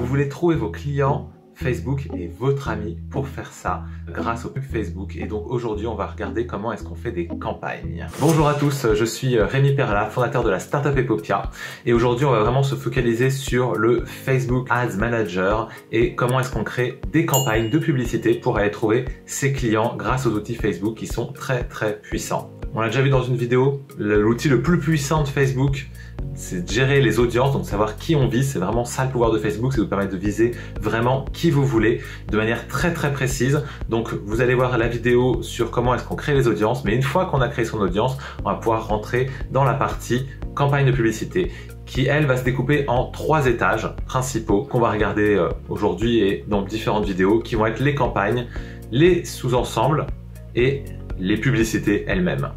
Vous voulez trouver vos clients Facebook et votre ami pour faire ça grâce au pub Facebook. Et donc aujourd'hui, on va regarder comment est-ce qu'on fait des campagnes. Bonjour à tous, je suis Rémi Perla, fondateur de la startup Epopia. Et aujourd'hui, on va vraiment se focaliser sur le Facebook Ads Manager et comment est-ce qu'on crée des campagnes de publicité pour aller trouver ses clients grâce aux outils Facebook qui sont très puissants. On l'a déjà vu dans une vidéo, l'outil le plus puissant de Facebook, c'est de gérer les audiences, donc savoir qui on vise. C'est vraiment ça le pouvoir de Facebook, c'est de vous permettre de viser vraiment qui vous voulez de manière très précise. Donc vous allez voir la vidéo sur comment est-ce qu'on crée les audiences, mais une fois qu'on a créé son audience, on va pouvoir rentrer dans la partie campagne de publicité qui, elle, va se découper en 3 étages principaux qu'on va regarder aujourd'hui et dans différentes vidéos, qui vont être les campagnes, les sous-ensembles et les publicités elles-mêmes.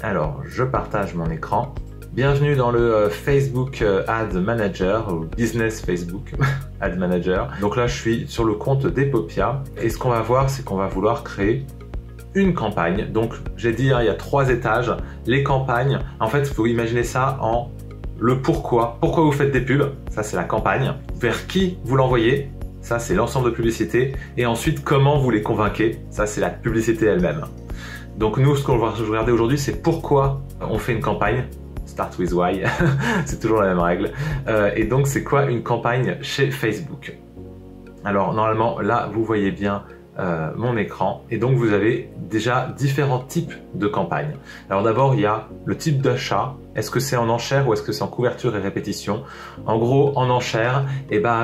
Alors, je partage mon écran. Bienvenue dans le Facebook Ad Manager, ou Business Facebook Ad Manager. Donc là, je suis sur le compte d'Epopia. Et ce qu'on va voir, c'est qu'on va vouloir créer une campagne. Donc, j'ai dit, il y a 3 étages. Les campagnes, en fait, il faut imaginer ça en le pourquoi. Pourquoi vous faites des pubs? Ça, c'est la campagne. Vers qui vous l'envoyez? Ça, c'est l'ensemble de publicités. Et ensuite, comment vous les convainquez? Ça, c'est la publicité elle-même. Donc nous, ce qu'on va regarder aujourd'hui, c'est pourquoi on fait une campagne. Start with why, c'est toujours la même règle. Et donc, c'est quoi une campagne chez Facebook? Alors, normalement, là, vous voyez bien mon écran. Et donc, vous avez déjà différents types de campagnes. Alors d'abord, il y a le type d'achat. Est-ce que c'est en enchère ou est-ce que c'est en couverture et répétition? En gros, en enchère,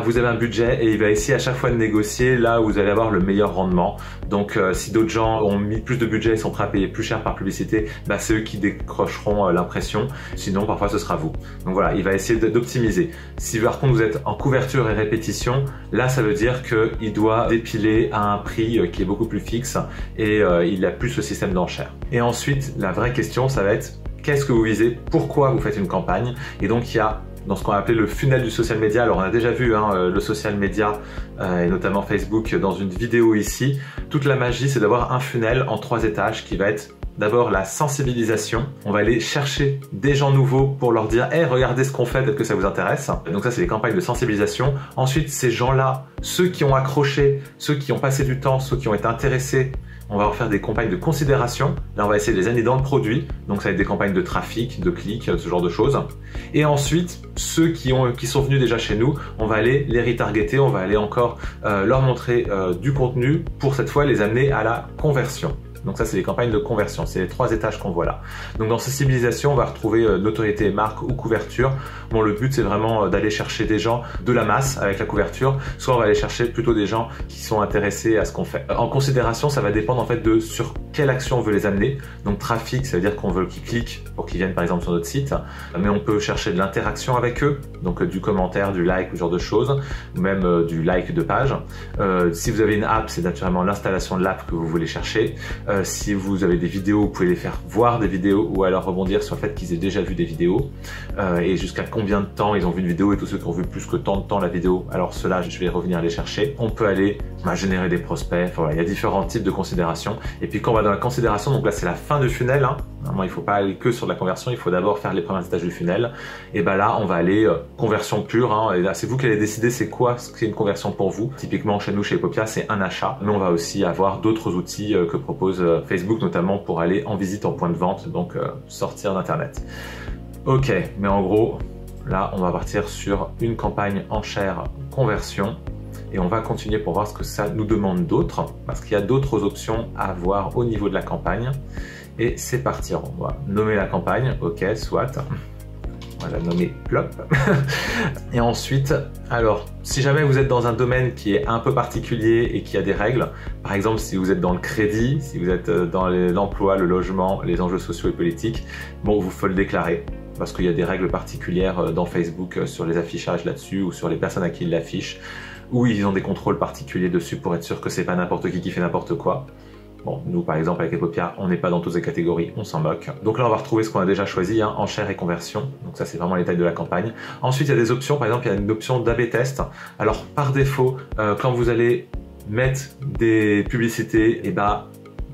vous avez un budget et il va essayer à chaque fois de négocier là où vous allez avoir le meilleur rendement. Donc si d'autres gens ont mis plus de budget et sont prêts à payer plus cher par publicité, c'est eux qui décrocheront l'impression. Sinon, parfois, ce sera vous. Donc voilà, il va essayer d'optimiser. Si par contre vous êtes en couverture et répétition, là, ça veut dire qu'il doit dépiler à un prix qui est beaucoup plus fixe et il a plus le système d'enchère. Et ensuite, la vraie question, ça va être: qu'est-ce que vous visez? Pourquoi vous faites une campagne? Et donc il y a dans ce qu'on a appelé le funnel du social media. Alors on a déjà vu le social media et notamment Facebook dans une vidéo ici. Toute la magie, c'est d'avoir un funnel en 3 étages qui va être d'abord la sensibilisation. On va aller chercher des gens nouveaux pour leur dire: hey, regardez ce qu'on fait, peut-être que ça vous intéresse. Donc ça, c'est les campagnes de sensibilisation. Ensuite, ces gens-là, ceux qui ont accroché, ceux qui ont passé du temps, ceux qui ont été intéressés, on va faire des campagnes de considération. Là, on va essayer de les amener dans le produit. Donc, ça va être des campagnes de trafic, de clics, ce genre de choses. Et ensuite, ceux qui sont venus déjà chez nous, on va aller les retargeter. On va aller encore leur montrer du contenu pour cette fois les amener à la conversion. Donc ça, c'est les campagnes de conversion. C'est les 3 étages qu'on voit là. Donc dans sensibilisation, on va retrouver notoriété, marque ou couverture. Bon, le but, c'est vraiment d'aller chercher des gens de la masse avec la couverture. Soit on va aller chercher plutôt des gens qui sont intéressés à ce qu'on fait. En considération, ça va dépendre en fait de sur quelle action on veut les amener. Donc trafic, ça veut dire qu'on veut qu'ils cliquent pour qu'ils viennent par exemple sur notre site. Mais on peut chercher de l'interaction avec eux. Donc du commentaire, du like, ce genre de choses. Ou même du like de page. Si vous avez une app, c'est naturellement l'installation de l'app que vous voulez chercher. Si vous avez des vidéos, vous pouvez les faire voir des vidéos ou alors rebondir sur le fait qu'ils aient déjà vu des vidéos et jusqu'à combien de temps ils ont vu une vidéo, et tous ceux qui ont vu plus que tant de temps la vidéo, alors ceux-là, je vais revenir les chercher. On peut aller générer des prospects. Enfin, voilà, il y a différents types de considération. Et puis quand on va dans la considération, donc là c'est la fin du funnel. Normalement, il ne faut pas aller que sur de la conversion, il faut d'abord faire les premiers étages du funnel. Et là, on va aller conversion pure. Et là, c'est vous qui allez décider c'est quoi ce qu'est une conversion pour vous. Typiquement, chez nous, chez Epopia, c'est un achat. Mais on va aussi avoir d'autres outils que propose Facebook, notamment pour aller en visite en point de vente, donc sortir d'Internet. Ok, mais en gros, là, on va partir sur une campagne enchère conversion. Et on va continuer pour voir ce que ça nous demande d'autre, parce qu'il y a d'autres options à voir au niveau de la campagne. Et c'est parti, on va nommer la campagne, ok, soit. On va la nommer plop. Et ensuite, alors, si jamais vous êtes dans un domaine qui est un peu particulier et qui a des règles, par exemple si vous êtes dans le crédit, si vous êtes dans l'emploi, le logement, les enjeux sociaux et politiques, bon, vous faut le déclarer. Parce qu'il y a des règles particulières dans Facebook sur les affichages là-dessus ou sur les personnes à qui ils l'affichent, où ils ont des contrôles particuliers dessus pour être sûr que c'est pas n'importe qui fait n'importe quoi. Bon, nous par exemple avec Epopia, on n'est pas dans toutes les catégories, on s'en moque. Donc là on va retrouver ce qu'on a déjà choisi, enchère et conversion. Donc ça c'est vraiment les tailles de la campagne. Ensuite il y a des options, par exemple il y a une option d'A/B test. Alors par défaut, quand vous allez mettre des publicités,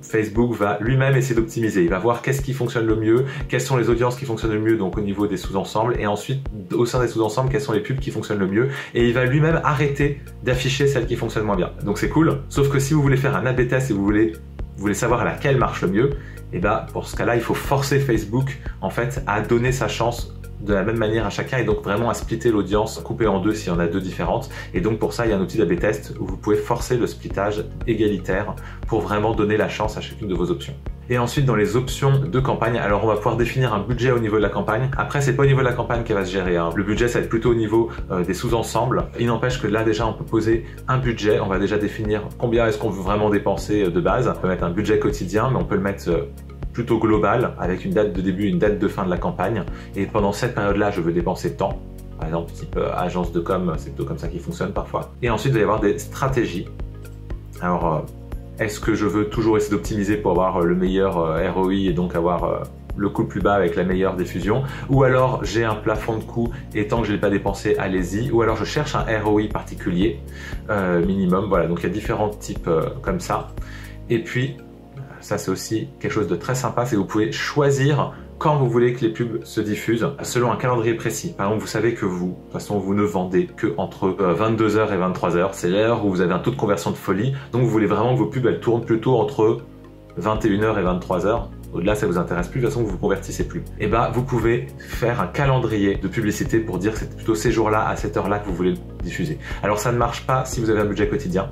Facebook va lui-même essayer d'optimiser. Il va voir qu'est-ce qui fonctionne le mieux, quelles sont les audiences qui fonctionnent le mieux, donc au niveau des sous-ensembles, et ensuite au sein des sous-ensembles, quelles sont les pubs qui fonctionnent le mieux, et il va lui-même arrêter d'afficher celles qui fonctionnent moins bien. Donc c'est cool, sauf que si vous voulez faire un A/B test et vous voulez savoir laquelle marche le mieux, et bah pour ce cas-là, il faut forcer Facebook en fait à donner sa chance de la même manière à chacun et donc vraiment à splitter l'audience, couper en deux s'il y en a deux différentes. Et donc pour ça, il y a un outil d'A/B test où vous pouvez forcer le splittage égalitaire pour vraiment donner la chance à chacune de vos options. Et ensuite, dans les options de campagne, alors on va pouvoir définir un budget au niveau de la campagne. Après, c'est pas au niveau de la campagne qu'elle va se gérer, hein. Le budget, ça va être plutôt au niveau des sous-ensembles. Il n'empêche que là, déjà, on peut poser un budget. On va déjà définir combien est-ce qu'on veut vraiment dépenser de base. On peut mettre un budget quotidien, mais on peut le mettre plutôt global, avec une date de début et une date de fin de la campagne. Et pendant cette période-là, je veux dépenser tant. Par exemple, type agence de com, c'est plutôt comme ça qui fonctionne parfois. Et ensuite, il va y avoir des stratégies. Alors, est-ce que je veux toujours essayer d'optimiser pour avoir le meilleur ROI et donc avoir le coût le plus bas avec la meilleure diffusion? Ou alors, j'ai un plafond de coût et tant que je ne l'ai pas dépensé, allez-y. Ou alors, je cherche un ROI particulier, minimum. Voilà, donc il y a différents types comme ça. Et puis, ça c'est aussi quelque chose de très sympa, c'est que vous pouvez choisir quand vous voulez que les pubs se diffusent selon un calendrier précis. Par exemple, vous savez que vous, de toute façon, vous ne vendez que entre 22h et 23h. C'est l'heure où vous avez un taux de conversion de folie. Donc, vous voulez vraiment que vos pubs, elles tournent plutôt entre 21h et 23h. Au-delà, ça vous intéresse plus, de toute façon, vous vous convertissez plus. Et bah, vous pouvez faire un calendrier de publicité pour dire que c'est plutôt ces jours-là, à cette heure-là que vous voulez le diffuser. Alors, ça ne marche pas si vous avez un budget quotidien.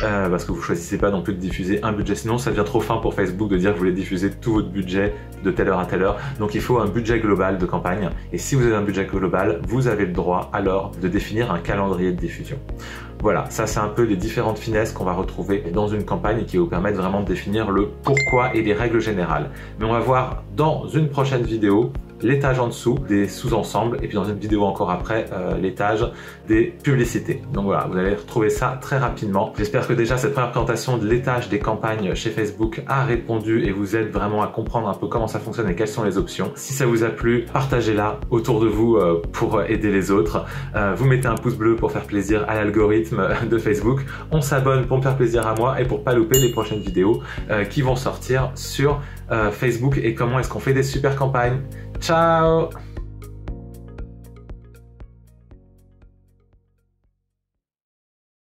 Parce que vous choisissez pas non plus de diffuser un budget, sinon ça devient trop fin pour Facebook de dire que vous voulez diffuser tout votre budget de telle heure à telle heure. Donc il faut un budget global de campagne, et si vous avez un budget global, vous avez le droit alors de définir un calendrier de diffusion. Voilà, ça c'est un peu les différentes finesses qu'on va retrouver dans une campagne et qui vous permettent vraiment de définir le pourquoi et les règles générales. Mais on va voir dans une prochaine vidéo l'étage en dessous des sous-ensembles et puis dans une vidéo encore après l'étage des publicités. Donc voilà, vous allez retrouver ça très rapidement. J'espère que déjà cette première présentation de l'étage des campagnes chez Facebook a répondu et vous aide vraiment à comprendre un peu comment ça fonctionne et quelles sont les options. Si ça vous a plu, partagez-la autour de vous pour aider les autres. Vous mettez un pouce bleu pour faire plaisir à l'algorithme de Facebook. On s'abonne pour me faire plaisir à moi et pour pas louper les prochaines vidéos qui vont sortir sur Facebook et comment est-ce qu'on fait des super campagnes. Ciao!